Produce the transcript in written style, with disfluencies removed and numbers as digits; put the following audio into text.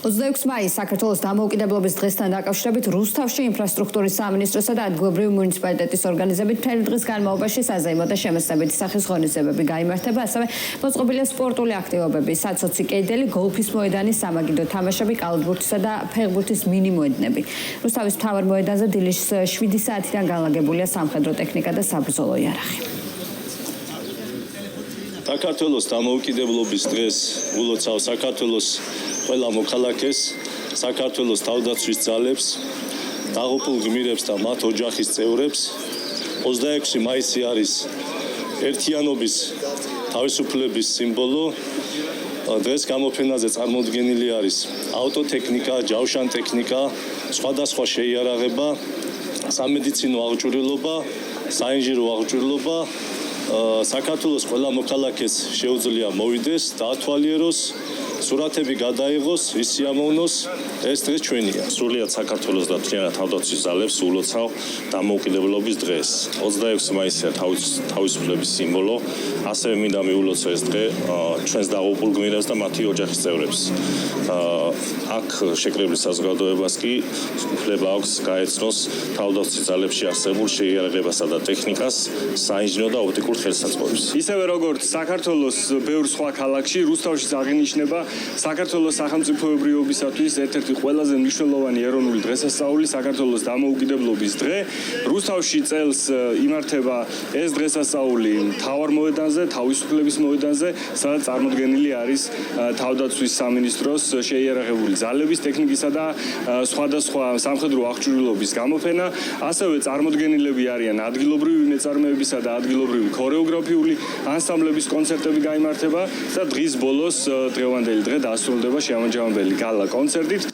26 მაისს საქართველოს დამოუკიდებლობის დღესთან დაკავშირებით რუსთავში ინფრასტრუქტურის სამინისტროსა და ადგილობრივი მუნიციპალიტეტის ორგანიზებით მთელი დღის განმავლობაში საზეიმო და შემოსებითი სახის ღონისძიებები გაიმართება, ასევე მოწყობილია სპორტული აქტივობები, საცოცი კედელი, გოლფის მოედანი, სამაგიდო თამაშები, კალათბურთისა და ფეხბურთის მინი მოედნები. რუსთავის მთავარ მოედანზე დილის 7 საათიდან განლაგებულია სამხედრო ტექნიკა და საბრძოლო იარაღი. საქართველოს დამოუკიდებლობის დღეს ულოცავ საქართველოს ყველა მოქალაქეს, საქართველოს თავდაცვის ძალებს, დაღუპულ გმირებს და მათ ოჯახის წევრებს. 26 მაისი არის ერთიანობის თავისუფლების სიმბოლო. დღეს გამოფენაზე წარმოდგენილი არის ავტოტექნიკა, ჯავშანტექნიკა, სხვადასხვა შეიარაღება, სამედიცინო აღჭურვილობა, საინჟინრო აღჭურვილობა. საქართველოს ყველა მოქალაქეს შეუძლია მოვიდეს, დაათვალიეროს, სურათები გადაიღოს, ის სიამოვნოს, ეს დღე ჩვენია. სრულიად საქართველოს და მთლიანად თავდაცვის ძალებს ულოცავ დამოუკიდებლობის დღეს. 26 მაისია თავისუფლების სიმბოლო, ასევე მინდა მიულოცო ეს დღე ჩვენს დაღუპულ გმირებს და მათი ოჯახის წევრებს. აქ შეკრებილ საზოგადოებას კი უფლება აქვს გაეცნოს თავდაცვის ძალებში არსებულ შეიარაღებასა და ტექნიკას, საინჟინრო და ოპტიკურ ხელსაწყოებს. ისევე როგორც საქართველოს ბევრ სხვა ქალაქში, რუსთავშიც აღინიშნება საქართველოს სახელმწიფოებრიობისათვის ერთ-ერთი ყველაზე მნიშვნელოვანი ეროვნული დღესასწაული, საქართველოს დამოუკიდებლობის დღე. რუსთავში წელს იმართება ეს დღესასწაული მთავარ მოედანზე, თავისუფლების მოედანზე, სადაც წარმოდგენილი არის თავდაცვის სამინისტროს შეიარაღებული ძალების ტექნიკისა და სხვადასხვა სამხედრო აღჭურვილობის გამოფენა. ასევე წარმოდგენილები არიან ადგილობრივი მეწარმეებისა და ადგილობრივი ქორეოგრაფიული ანსამბლების კონცერტები გაიმართება და დღის ბოლოს დღევანდელი დღე დასრულდება შემაჯამებელი გალა კონცერტით.